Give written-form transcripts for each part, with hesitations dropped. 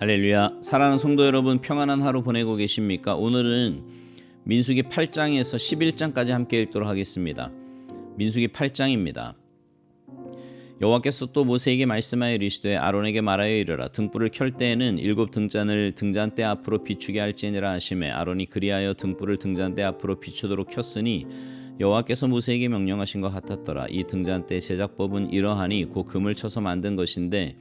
할렐루야. 사랑하는 성도 여러분, 평안한 하루 보내고 계십니까? 오늘은 민수기 8장에서 11장까지 함께 읽도록 하겠습니다. 민수기 8장입니다. 여호와께서 또 모세에게 말씀하여 이르시되 아론에게 말하여 이르라. 등불을 켤 때에는 7 등잔을 등잔대 앞으로 비추게 할지니라 하시매 아론이 그리하여 등불을 등잔대 앞으로 비추도록 켰으니 여호와께서 모세에게 명령하신 것 같았더라. 이 등잔대 제작법은 이러하니 곧 금을 쳐서 만든 것인데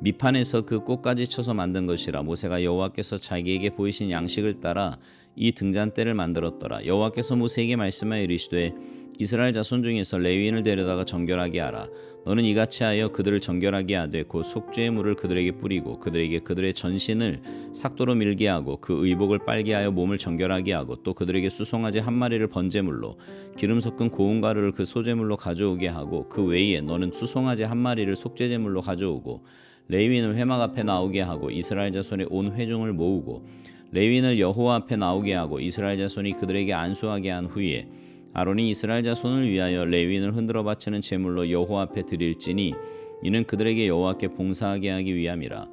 밑판에서 그 꽃까지 쳐서 만든 것이라. 모세가 여호와께서 자기에게 보이신 양식을 따라 이 등잔대를 만들었더라. 여호와께서 모세에게 말씀하여 이르시되 이스라엘 자손 중에서 레위인을 데려다가 정결하게 하라. 너는 이같이 하여 그들을 정결하게 하되 곧 속죄의 물을 그들에게 뿌리고 그들에게 그들의 전신을 삭도로 밀게 하고 그 의복을 빨게 하여 몸을 정결하게 하고 또 그들에게 수송아지 한 마리를 번제물로 기름 섞은 고운 가루를 그 소제물로 가져오게 하고 그 외에 너는 수송아지 한 마리를 속죄제물로 가져오고 레위인을 회막 앞에 나오게 하고 이스라엘 자손의 온 회중을 모으고 레위인을 여호와 앞에 나오게 하고 이스라엘 자손이 그들에게 안수하게 한 후에 아론이 이스라엘 자손을 위하여 레위인을 흔들어 바치는 제물로 여호와 앞에 드릴지니 이는 그들에게 여호와께 봉사하게 하기 위함이라.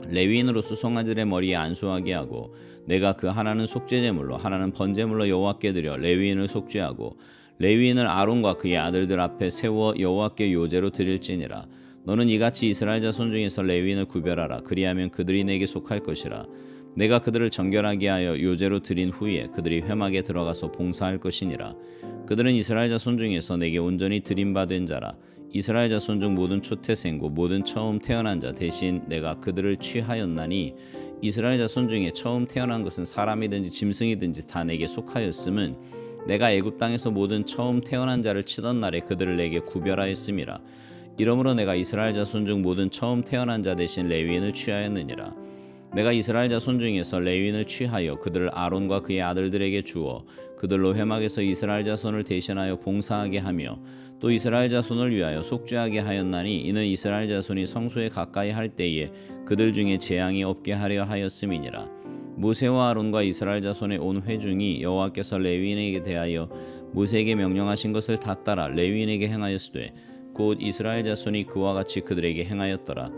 레위인으로 수송아지들의 머리에 안수하게 하고 내가 그 하나는 속죄제물로 하나는 번제물로 여호와께 드려 레위인을 속죄하고 레위인을 아론과 그의 아들들 앞에 세워 여호와께 요제로 드릴지니라. 너는 이같이 이스라엘 자손 중에서 레위인을 구별하라. 그리하면 그들이 내게 속할 것이라. 내가 그들을 정결하게 하여 요제로 드린 후에 그들이 회막에 들어가서 봉사할 것이니라. 그들은 이스라엘 자손 중에서 내게 온전히 드림받은 자라. 이스라엘 자손 중 모든 초태생고 모든 처음 태어난 자 대신 내가 그들을 취하였나니 이스라엘 자손 중에 처음 태어난 것은 사람이든지 짐승이든지 다 내게 속하였음은 내가 애굽 땅에서 모든 처음 태어난 자를 치던 날에 그들을 내게 구별하였음이라. 이러므로 내가 이스라엘 자손 중 모든 처음 태어난 자 대신 레위인을 취하였느니라. 내가 이스라엘 자손 중에서 레위인을 취하여 그들을 아론과 그의 아들들에게 주어 그들로 회막에서 이스라엘 자손을 대신하여 봉사하게 하며 또 이스라엘 자손을 위하여 속죄하게 하였나니 이는 이스라엘 자손이 성소에 가까이 할 때에 그들 중에 재앙이 없게 하려 하였음이니라. 모세와 아론과 이스라엘 자손의 온 회중이 여호와께서 레위인에게 대하여 모세에게 명령하신 것을 다 따라 레위인에게 행하였으되 곧 이스라엘 자손이 그와 같이 그들에게 행하였더라.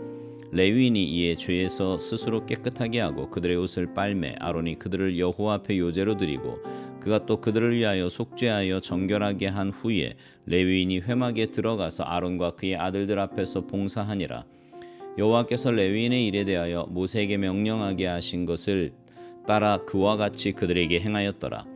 레위인이 이에 죄에서 스스로 깨끗하게 하고 그들의 옷을 빨매 아론이 그들을 여호와 앞에 요제로 드리고 그가 또 그들을 위하여 속죄하여 정결하게 한 후에 레위인이 회막에 들어가서 아론과 그의 아들들 앞에서 봉사하니라. 여호와께서 레위인의 일에 대하여 모세에게 명령하게 하신 것을 따라 그와 같이 그들에게 행하였더라.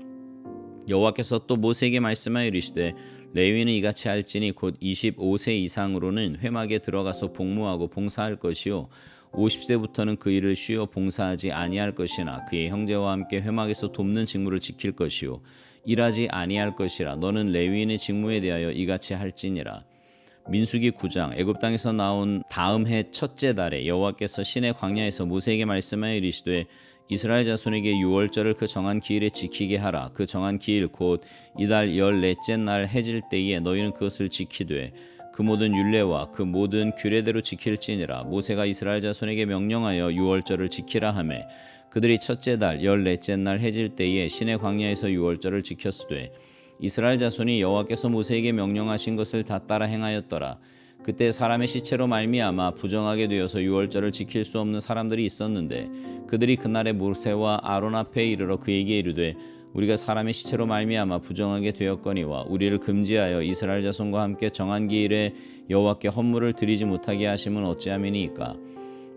여호와께서 또 모세에게 말씀하여 이르시되 레위인은 이같이 할지니 곧 25세 이상으로는 회막에 들어가서 복무하고 봉사할 것이요 50세부터는 그 일을 쉬어 봉사하지 아니할 것이나 그의 형제와 함께 회막에서 돕는 직무를 지킬 것이요 일하지 아니할 것이라. 너는 레위인의 직무에 대하여 이같이 할지니라. 민수기 9장. 애굽 땅에서 나온 다음 해 첫째 달에 여호와께서 시내 광야에서 모세에게 말씀하여 이르시되 이스라엘 자손에게 유월절을 그 정한 기일에 지키게 하라. 그 정한 기일 곧 이달 14째 날 해질 때에 너희는 그것을 지키되 그 모든 율례와 그 모든 규례대로 지킬지니라. 모세가 이스라엘 자손에게 명령하여 유월절을 지키라 하매 그들이 첫째 달 14째 날 해질 때에 시내 광야에서 유월절을 지켰으되 이스라엘 자손이 여호와께서 모세에게 명령하신 것을 다 따라 행하였더라. 그때 사람의 시체로 말미암아 부정하게 되어서 유월절을 지킬 수 없는 사람들이 있었는데 그들이 그날에 모세와 아론 앞에 이르러 그에게 이르되 우리가 사람의 시체로 말미암아 부정하게 되었거니와 우리를 금지하여 이스라엘 자손과 함께 정한 기일에 여호와께 헌물을 드리지 못하게 하심은 어찌함이니이까.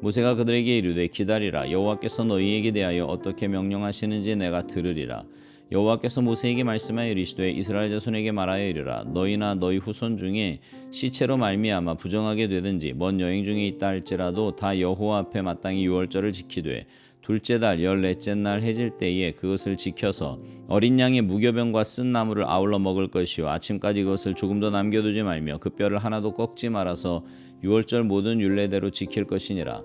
모세가 그들에게 이르되 기다리라. 여호와께서 너희에게 대하여 어떻게 명령하시는지 내가 들으리라. 여호와께서 모세에게 말씀하여 이르시되 이스라엘 자손에게 말하여 이르라. 너희나 너희 후손 중에 시체로 말미암아 부정하게 되든지 먼 여행 중에 있다 할지라도 다 여호와 앞에 마땅히 유월절을 지키되 둘째 달 14째 날 해질 때에 그것을 지켜서 어린 양의 무교병과 쓴 나물을 아울러 먹을 것이요 아침까지 그것을 조금도 남겨두지 말며 그 뼈를 하나도 꺾지 말아서 유월절 모든 율례대로 지킬 것이니라.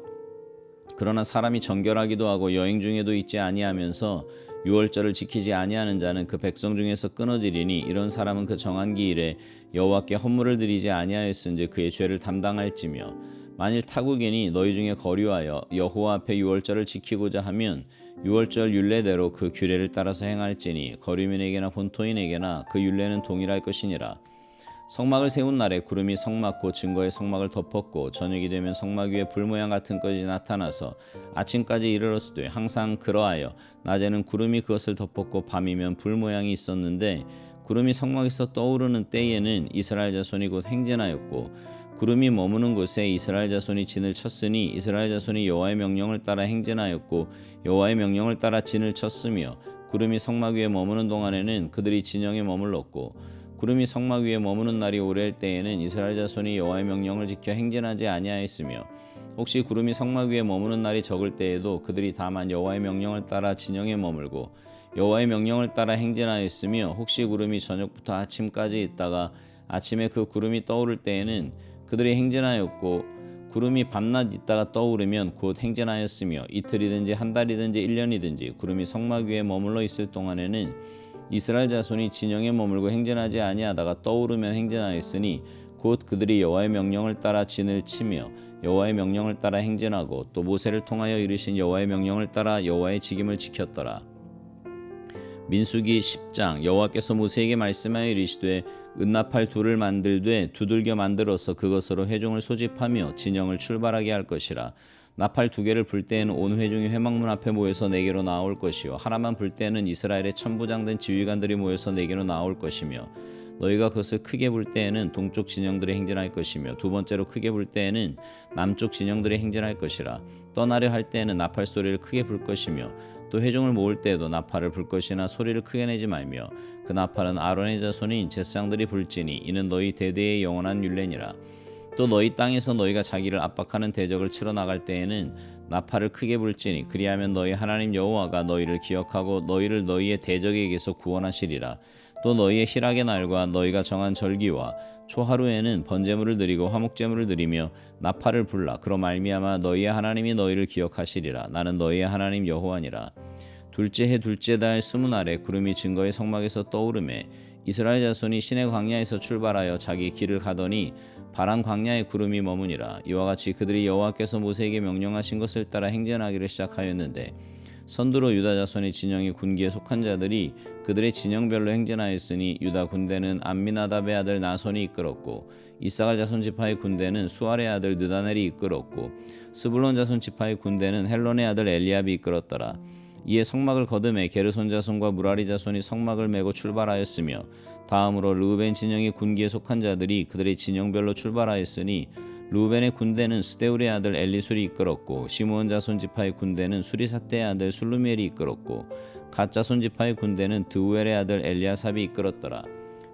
그러나 사람이 정결하기도 하고 여행 중에도 있지 아니하면서 유월절을 지키지 아니하는 자는 그 백성 중에서 끊어지리니 이런 사람은 그 정한 기일에 여호와께 헌물을 드리지 아니하였은즉 그의 죄를 담당할지며 만일 타국인이 너희 중에 거류하여 여호와 앞에 유월절을 지키고자 하면 유월절 율례대로 그 규례를 따라서 행할지니 거류민에게나 본토인에게나 그 율례는 동일할 것이니라. 성막을 세운 날에 구름이 성막 곧 증거의 성막을 덮었고 저녁이 되면 성막 위에 불 모양 같은 것이 나타나서 아침까지 이르렀으되 항상 그러하여 낮에는 구름이 그것을 덮었고 밤이면 불 모양이 있었는데 구름이 성막에서 떠오르는 때에는 이스라엘 자손이 곧 행진하였고 구름이 머무는 곳에 이스라엘 자손이 진을 쳤으니 이스라엘 자손이 여호와의 명령을 따라 행진하였고 여호와의 명령을 따라 진을 쳤으며 구름이 성막 위에 머무는 동안에는 그들이 진영에 머물렀고 구름이 성막 위에 머무는 날이 오래일 때에는 이스라엘 자손이 여호와의 명령을 지켜 행진하지 아니하였으며 혹시 구름이 성막 위에 머무는 날이 적을 때에도 그들이 다만 여호와의 명령을 따라 진영에 머물고 여호와의 명령을 따라 행진하였으며 혹시 구름이 저녁부터 아침까지 있다가 아침에 그 구름이 떠오를 때에는 그들이 행진하였고 구름이 밤낮 있다가 떠오르면 곧 행진하였으며 이틀이든지 한 달이든지 1년이든지 구름이 성막 위에 머물러 있을 동안에는 이스라엘 자손이 진영에 머물고 행진하지 아니하다가 떠오르면 행진하였으니 곧 그들이 여호와의 명령을 따라 진을 치며 여호와의 명령을 따라 행진하고 또 모세를 통하여 이르신 여호와의 명령을 따라 여호와의 직임을 지켰더라. 민수기 10장. 여호와께서 모세에게 말씀하여 이르시되 은나팔 둘을 만들되 두들겨 만들어서 그것으로 회중을 소집하며 진영을 출발하게 할 것이라. 나팔 두 개를 불 때에는 온 회중이 회막문 앞에 모여서 내게로 나올 것이요 하나만 불 때에는 이스라엘의 천부장된 지휘관들이 모여서 내게로 나올 것이며 너희가 그것을 크게 불 때에는 동쪽 진영들이 행진할 것이며 두 번째로 크게 불 때에는 남쪽 진영들이 행진할 것이라. 떠나려 할 때에는 나팔 소리를 크게 불 것이며 또 회중을 모을 때에도 나팔을 불 것이나 소리를 크게 내지 말며 그 나팔은 아론의 자손인 제사장들이 불지니 이는 너희 대대의 영원한 율례니라. 또 너희 땅에서 너희가 자기를 압박하는 대적을 치러 나갈 때에는 나팔을 크게 불지니 그리하면 너희 하나님 여호와가 너희를 기억하고 너희를 너희의 대적에게서 구원하시리라. 또 너희의 희락의 날과 너희가 정한 절기와 초하루에는 번제물을 드리고 화목제물을 드리며 나팔을 불라. 그로 말미암아 너희의 하나님이 너희를 기억하시리라. 나는 너희의 하나님 여호와니라. 둘째 해 둘째 달 20날에 구름이 증거의 성막에서 떠오르매 이스라엘 자손이 시내 광야에서 출발하여 자기 길을 가더니 바란 광야에 구름이 머무니라. 이와 같이 그들이 여호와께서 모세에게 명령하신 것을 따라 행진하기를 시작하였는데 선두로 유다 자손의 진영의 군기에 속한 자들이 그들의 진영별로 행진하였으니 유다 군대는 암미나답의 아들 나손이 이끌었고 이사갈 자손 지파의 군대는 수알의 아들 느다넬이 이끌었고 스불론 자손 지파의 군대는 헬론의 아들 엘리압이 이끌었더라. 이에 성막을 거듭해 게르손 자손과 무라리 자손이 성막을 메고 출발하였으며 다음으로 르우벤 진영의 군기에 속한 자들이 그들의 진영별로 출발하였으니 르우벤의 군대는 스데울의 아들 엘리술이 이끌었고 시므온 자손 지파의 군대는 수리사떼의 아들 술루미엘이 이끌었고 갓 자손 지파의 군대는 드우엘의 아들 엘리아삽이 이끌었더라.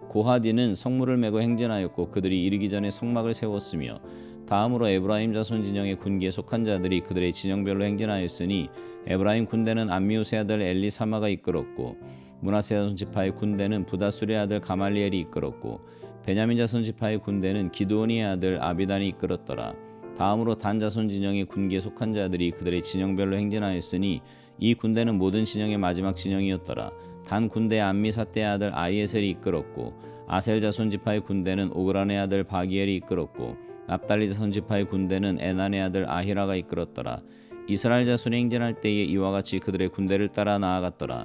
고하디는 성물을 메고 행진하였고 그들이 이르기 전에 성막을 세웠으며 다음으로 에브라임 자손 진영의 군기에 속한 자들이 그들의 진영별로 행진하였으니 에브라임 군대는 암미우스의 아들 엘리사마가 이끌었고 므낫세 자손 지파의 군대는 부다술의 아들 가말리엘이 이끌었고 베냐민 자손 지파의 군대는 기드온의 아들 아비단이 이끌었더라. 다음으로 단 자손 진영의 군기에 속한 자들이 그들의 진영별로 행진하였으니 이 군대는 모든 진영의 마지막 진영이었더라. 단 군대의 암미사떼의 아들 아이에셀이 이끌었고 아셀 자손 지파의 군대는 오그란의 아들 바기엘이 이끌었고 납달리 자손 지파의 군대는 에난의 아들 아히라가 이끌었더라. 이스라엘 자손이 행진할 때에 이와 같이 그들의 군대를 따라 나아갔더라.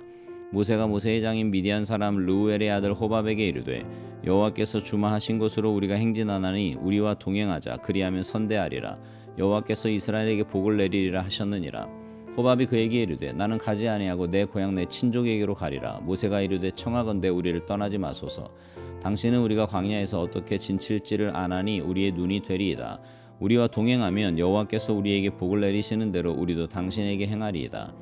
모세가 모세의 장인 미디안 사람 르우엘의 아들 호밥에게 이르되 여호와께서 주마하신 곳으로 우리가 행진하나니 우리와 동행하자. 그리하면 선대하리라. 여호와께서 이스라엘에게 복을 내리리라 하셨느니라. 호밥이 그에게 이르되 나는 가지 아니하고 내 고향 내 친족에게로 가리라. 모세가 이르되 청하건대 우리를 떠나지 마소서. 당신은 우리가 광야에서 어떻게 진칠지를 아나니 우리의 눈이 되리이다. 우리와 동행하면 여호와께서 우리에게 복을 내리시는 대로 우리도 당신에게 행하리이다.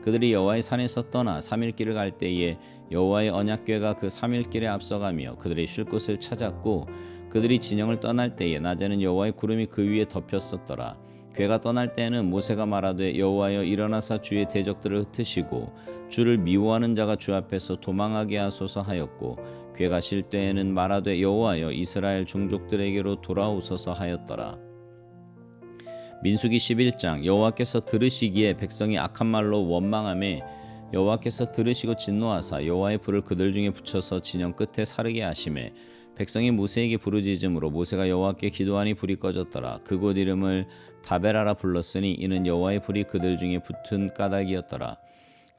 그들이 여호와의 산에서 떠나 3일 길을 갈 때에 여호와의 언약궤가 그 3일 길에 앞서가며 그들의 쉴 곳을 찾았고 그들이 진영을 떠날 때에 낮에는 여호와의 구름이 그 위에 덮였었더라. 궤가 떠날 때에는 모세가 말하되 여호와여 일어나사 주의 대적들을 흩으시고 주를 미워하는 자가 주 앞에서 도망하게 하소서 하였고 궤가 쉴 때에는 말하되 여호와여 이스라엘 종족들에게로 돌아오소서 하였더라. 민수기 11장. 여호와께서 들으시기에 백성이 악한 말로 원망하매 여호와께서 들으시고 진노하사 여호와의 불을 그들 중에 붙여서 진영 끝에 사르게 하시매 백성이 모세에게 부르짖음으로 모세가 여호와께 기도하니 불이 꺼졌더라. 그곳 이름을 다베라라 불렀으니 이는 여호와의 불이 그들 중에 붙은 까닭이었더라.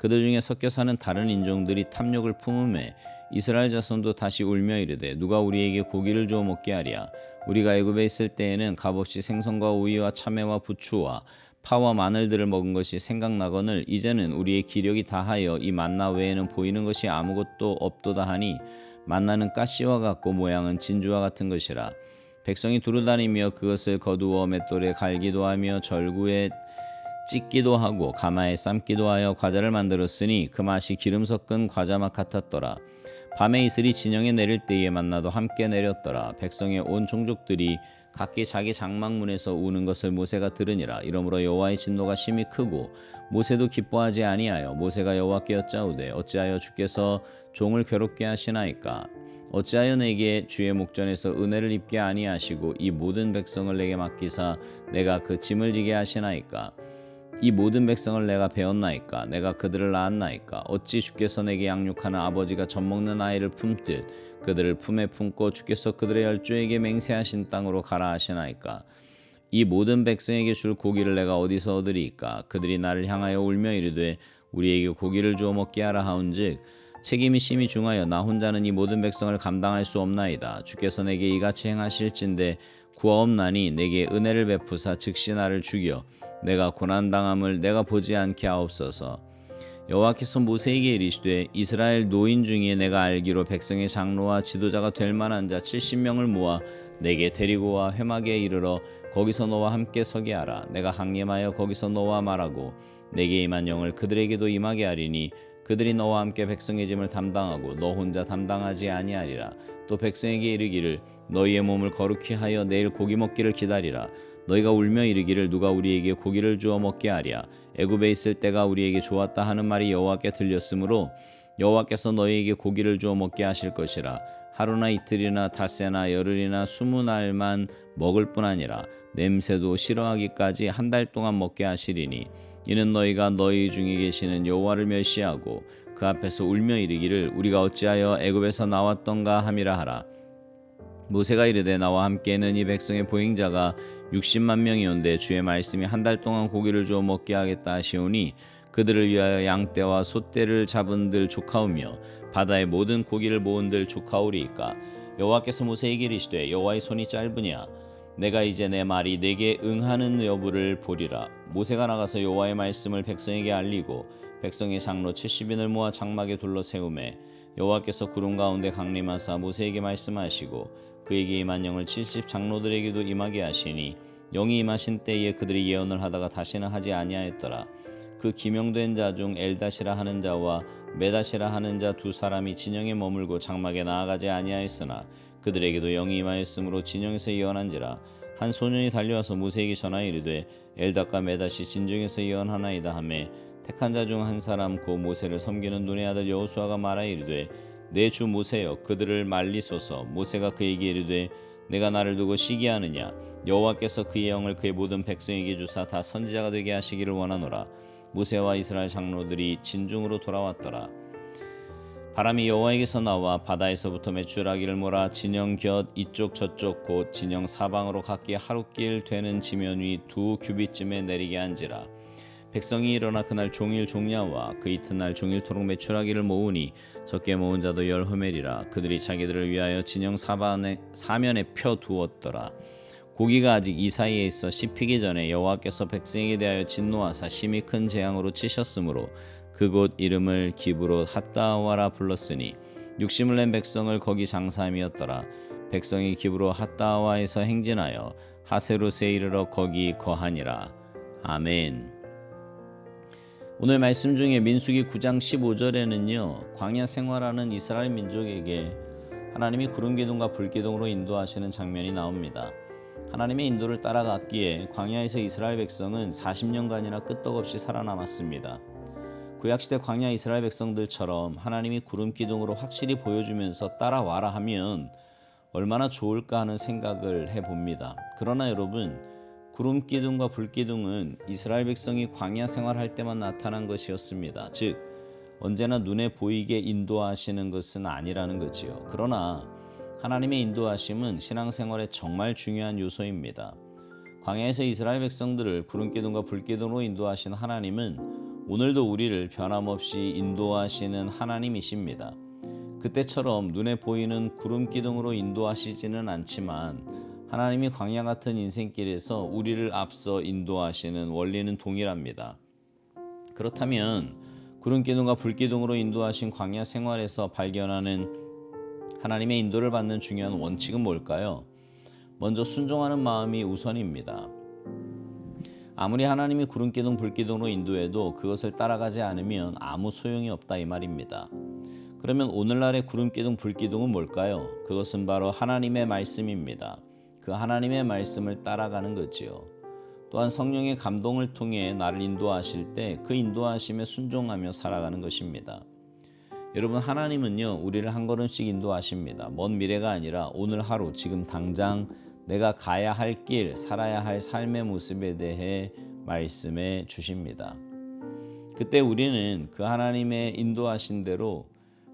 그들 중에 섞여 사는 다른 인종들이 탐욕을 품음에 이스라엘 자손도 다시 울며 이르되 누가 우리에게 고기를 주어 먹게 하랴. 우리가 애굽에 있을 때에는 값없이 생선과 오이와 참외와 부추와 파와 마늘들을 먹은 것이 생각나거늘 이제는 우리의 기력이 다하여 이 만나 외에는 보이는 것이 아무것도 없도다 하니 만나는 가시와 같고 모양은 진주와 같은 것이라. 백성이 두루다니며 그것을 거두어 맷돌에 갈기도 하며 절구에 찢기도 하고 가마에 삶기도 하여 과자를 만들었으니 그 맛이 기름 섞은 과자 맛 같았더라. 밤에 이슬이 진영에 내릴 때에 만나도 함께 내렸더라. 백성의 온 종족들이 각기 자기 장막문에서 우는 것을 모세가 들으니라. 이러므로 여호와의 진노가 심히 크고 모세도 기뻐하지 아니하여 모세가 여호와께 여짜오되 어찌하여 주께서 종을 괴롭게 하시나이까. 어찌하여 내게 주의 목전에서 은혜를 입게 아니하시고 이 모든 백성을 내게 맡기사 내가 그 짐을 지게 하시나이까. 이 모든 백성을 내가 배웠나이까. 내가 그들을 낳았나이까. 어찌 주께서 내게 양육하는 아버지가 젖먹는 아이를 품듯 그들을 품에 품고 주께서 그들의 열조에게 맹세하신 땅으로 가라 하시나이까. 이 모든 백성에게 줄 고기를 내가 어디서 얻으리이까. 그들이 나를 향하여 울며 이르되 우리에게 고기를 주어 먹게 하라 하온즉 책임이 심히 중하여 나 혼자는 이 모든 백성을 감당할 수 없나이다. 주께서 내게 이같이 행하실진대 구하옵나니 내게 은혜를 베푸사 즉시 나를 죽여 내가 고난당함을 내가 보지 않게 하옵소서. 여호와께서 모세에게 이르시되 이스라엘 노인 중에 내가 알기로 백성의 장로와 지도자가 될 만한 자 70명을 모아 내게 데리고 와 회막에 이르러 거기서 너와 함께 서게 하라. 내가 항림하여 거기서 너와 말하고 내게 임한 영을 그들에게도 임하게 하리니 그들이 너와 함께 백성의 짐을 담당하고 너 혼자 담당하지 아니하리라. 또 백성에게 이르기를 너희의 몸을 거룩히 하여 내일 고기 먹기를 기다리라. 너희가 울며 이르기를 누가 우리에게 고기를 주어 먹게 하랴. 애굽에 있을 때가 우리에게 좋았다 하는 말이 여호와께 들렸으므로 여호와께서 너희에게 고기를 주어 먹게 하실 것이라. 하루나 이틀이나 닷새나 열흘이나 20날만 먹을 뿐 아니라 냄새도 싫어하기까지 한 달 동안 먹게 하시리니 이는 너희가 너희 중에 계시는 여호와를 멸시하고 그 앞에서 울며 이르기를 우리가 어찌하여 애굽에서 나왔던가 함이라 하라. 모세가 이르되 나와 함께는 이 백성의 보행자가 60만 명이온데 주의 말씀이 한 달 동안 고기를 주어 먹게 하겠다 하시오니 그들을 위하여 양떼와 소떼를 잡은들 조카오며 바다의 모든 고기를 모은들 조카오리이까. 여호와께서 모세에게 이르시되 여호와의 손이 짧으냐. 내가 이제 내 말이 내게 응하는 여부를 보리라. 모세가 나가서 여호와의 말씀을 백성에게 알리고 백성의 장로 70인을 모아 장막에 둘러 세우매 여호와께서 구름 가운데 강림하사 모세에게 말씀하시고 그에게 임한 영을 70 장로들에게도 임하게 하시니 영이 임하신 때에 그들이 예언을 하다가 다시는 하지 아니하였더라. 그 기명된 자 중 엘다시라 하는 자와 메다시라 하는 자 두 사람이 진영에 머물고 장막에 나아가지 아니하였으나 그들에게도 영이 임하였으므로 진영에서 예언한지라. 한 소년이 달려와서 모세에게 전하여 이르되 엘닷과 메닷이 진중에서 예언하나이다 하매 택한 자 중 한 사람 곧 모세를 섬기는 눈의 아들 여호수아가 말하여 이르되 내 주 모세여 그들을 말리소서. 모세가 그에게 이르되 내가 나를 두고 시기하느냐. 여호와께서 그의 영을 그의 모든 백성에게 주사 다 선지자가 되게 하시기를 원하노라. 모세와 이스라엘 장로들이 진중으로 돌아왔더라. 바람이 여호와에게서 나와 바다에서부터 메추라기를 몰아 진영 곁 이쪽 저쪽 곧 진영 사방으로 각기 하루길 되는 지면 위 2규빗쯤에 내리게 한지라. 백성이 일어나 그날 종일 종야와 그 이튿날 종일토록 메추라기를 모으니 적게 모은 자도 10호멜이라. 그들이 자기들을 위하여 진영 사면에 펴 두었더라. 고기가 아직 이 사이에 있어 씹히기 전에 여호와께서 백성에게 대하여 진노하사 심히 큰 재앙으로 치셨으므로 그곳 이름을 기브로 핫다와라 불렀으니 육심을 낸 백성을 거기 장사함이었더라. 백성이 기브로 핫다와에서 행진하여 하세롯에 이르러 거기 거하니라. 아멘. 오늘 말씀 중에 민수기 9장 15절에는요 광야 생활하는 이스라엘 민족에게 하나님이 구름기둥과 불기둥으로 인도하시는 장면이 나옵니다. 하나님의 인도를 따라갔기에 광야에서 이스라엘 백성은 40년간이나 끄떡없이 살아남았습니다. 구약시대 광야 이스라엘 백성들처럼 하나님이 구름기둥으로 확실히 보여주면서 따라와라 하면 얼마나 좋을까 하는 생각을 해봅니다. 그러나 여러분, 구름기둥과 불기둥은 이스라엘 백성이 광야 생활할 때만 나타난 것이었습니다. 즉 언제나 눈에 보이게 인도하시는 것은 아니라는 거지요. 그러나 하나님의 인도하심은 신앙생활에 정말 중요한 요소입니다. 광야에서 이스라엘 백성들을 구름기둥과 불기둥으로 인도하신 하나님은 오늘도 우리를 변함없이 인도하시는 하나님이십니다. 그때처럼 눈에 보이는 구름 기둥으로 인도하시지는 않지만 하나님이 광야 같은 인생길에서 우리를 앞서 인도하시는 원리는 동일합니다. 그렇다면 구름 기둥과 불 기둥으로 인도하신 광야 생활에서 발견하는 하나님의 인도를 받는 중요한 원칙은 뭘까요? 먼저 순종하는 마음이 우선입니다. 아무리 하나님이 구름 기둥, 불 기둥으로 인도해도 그것을 따라가지 않으면 아무 소용이 없다 이 말입니다. 그러면 오늘날의 구름 기둥, 불 기둥은 뭘까요? 그것은 바로 하나님의 말씀입니다. 그 하나님의 말씀을 따라가는 거지요. 또한 성령의 감동을 통해 나를 인도하실 때 그 인도하심에 순종하며 살아가는 것입니다. 여러분, 하나님은요 우리를 한 걸음씩 인도하십니다. 먼 미래가 아니라 오늘 하루 지금 당장 내가 가야 할 길, 살아야 할 삶의 모습에 대해 말씀해 주십니다. 그때 우리는 그 하나님의 인도하신 대로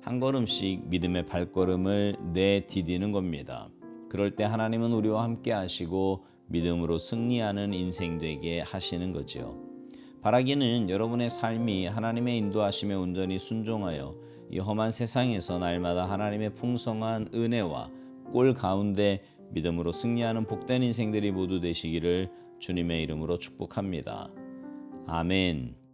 한 걸음씩 믿음의 발걸음을 내디디는 겁니다. 그럴 때 하나님은 우리와 함께 하시고 믿음으로 승리하는 인생 되게 하시는 거지요. 바라기는 여러분의 삶이 하나님의 인도하심에 온전히 순종하여 이 험한 세상에서 날마다 하나님의 풍성한 은혜와 꼴 가운데 믿음으로 승리하는 복된 인생들이 모두 되시기를 주님의 이름으로 축복합니다. 아멘.